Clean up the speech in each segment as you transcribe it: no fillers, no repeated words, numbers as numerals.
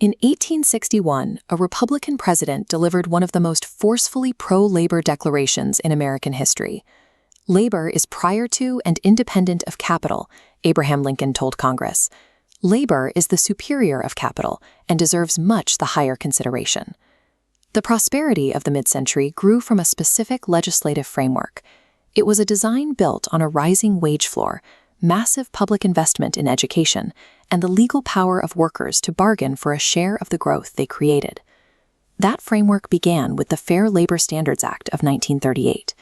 In 1861, a Republican president delivered one of the most forcefully pro-labor declarations in American history. Labor is prior to and independent of capital, Abraham Lincoln told Congress. Labor is the superior of capital and deserves much the higher consideration. The prosperity of the mid-century grew from a specific legislative framework. It was a design built on a rising wage floor, massive public investment in education, and the legal power of workers to bargain for a share of the growth they created. That framework began with the Fair Labor Standards Act of 1938.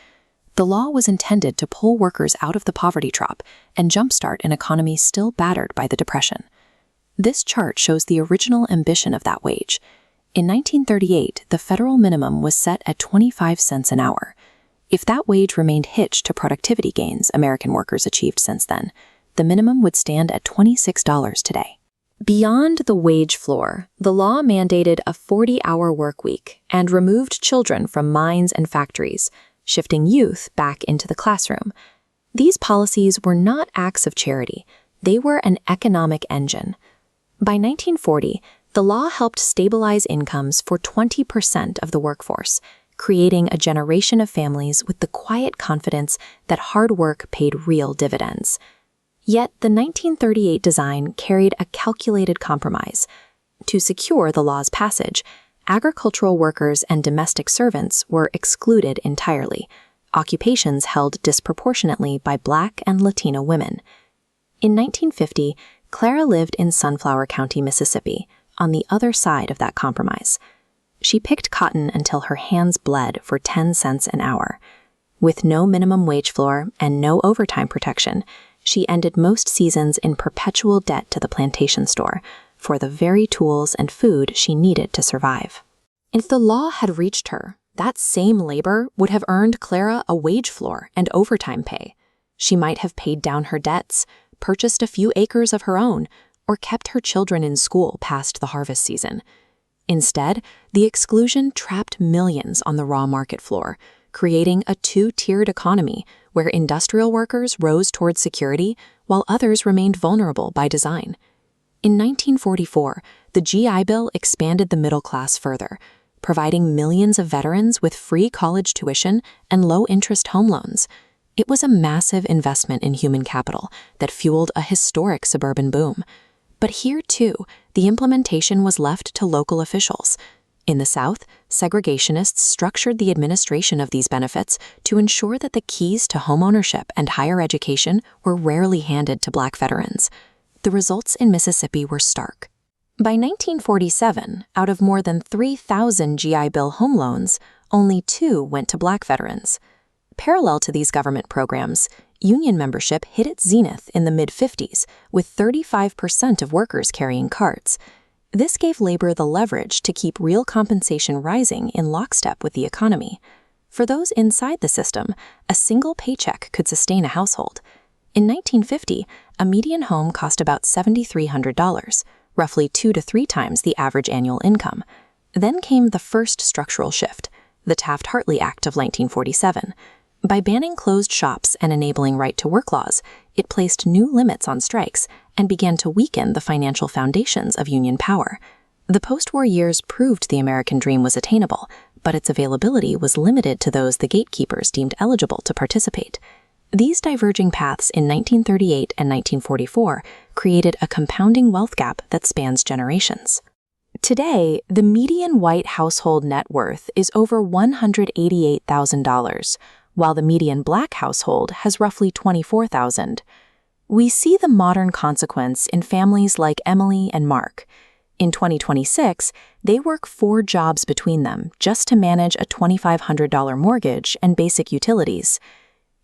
The law was intended to pull workers out of the poverty trap and jumpstart an economy still battered by the Depression. This chart shows the original ambition of that wage. In 1938, the federal minimum was set at 25 cents an hour. If that wage remained hitched to productivity gains American workers achieved since then, the minimum would stand at $26 today. Beyond the wage floor, the law mandated a 40-hour work week and removed children from mines and factories, shifting youth back into the classroom. These policies were not acts of charity. They were an economic engine. By 1940, the law helped stabilize incomes for 20% of the workforce, creating a generation of families with the quiet confidence that hard work paid real dividends. Yet the 1938 design carried a calculated compromise. To secure the law's passage, agricultural workers and domestic servants were excluded entirely, occupations held disproportionately by Black and Latino women. In 1950, Clara lived in Sunflower County, Mississippi, on the other side of that compromise. She picked cotton until her hands bled for 10 cents an hour. With no minimum wage floor and no overtime protection, she ended most seasons in perpetual debt to the plantation store for the very tools and food she needed to survive. If the law had reached her, that same labor would have earned Clara a wage floor and overtime pay. She might have paid down her debts, purchased a few acres of her own, or kept her children in school past the harvest season. Instead, the exclusion trapped millions on the raw market floor, creating a two-tiered economy where industrial workers rose toward security while others remained vulnerable by design. In 1944, the GI Bill expanded the middle class further, providing millions of veterans with free college tuition and low-interest home loans. It was a massive investment in human capital that fueled a historic suburban boom. But here, too, the implementation was left to local officials. In the South, segregationists structured the administration of these benefits to ensure that the keys to homeownership and higher education were rarely handed to Black veterans. The results in Mississippi were stark. By 1947, out of more than 3,000 GI Bill home loans, only 2 went to Black veterans. Parallel to these government programs, union membership hit its zenith in the mid-50s, with 35% of workers carrying cards. This gave labor the leverage to keep real compensation rising in lockstep with the economy. For those inside the system, a single paycheck could sustain a household. In 1950, a median home cost about $7,300, roughly 2 to 3 times the average annual income. Then came the first structural shift, the Taft-Hartley Act of 1947. By banning closed shops and enabling right-to-work laws, it placed new limits on strikes and began to weaken the financial foundations of union power. The post-war years proved the American dream was attainable, but its availability was limited to those the gatekeepers deemed eligible to participate. These diverging paths in 1938 and 1944 created a compounding wealth gap that spans generations. Today, the median white household net worth is over $188,000, while the median Black household has roughly $24,000. We see the modern consequence in families like Emily and Mark. In 2026, they work 4 jobs between them just to manage a $2,500 mortgage and basic utilities.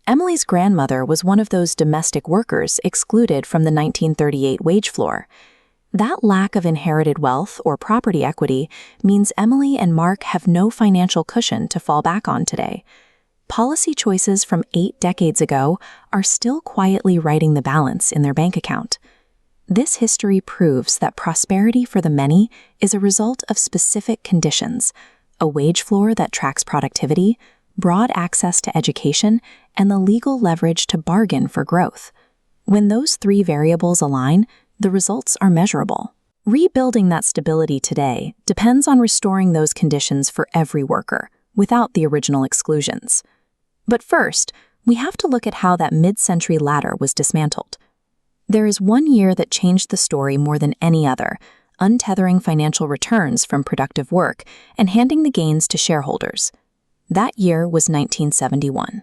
Emily's grandmother was one of those domestic workers excluded from the 1938 wage floor. That lack of inherited wealth or property equity means Emily and Mark have no financial cushion to fall back on today. Policy choices from 8 decades ago are still quietly writing the balance in their bank account. This history proves that prosperity for the many is a result of specific conditions: a wage floor that tracks productivity, broad access to education, and the legal leverage to bargain for growth. When those 3 variables align, the results are measurable. Rebuilding that stability today depends on restoring those conditions for every worker, without the original exclusions. But first, we have to look at how that mid-century ladder was dismantled. There is one year that changed the story more than any other, untethering financial returns from productive work and handing the gains to shareholders. That year was 1971.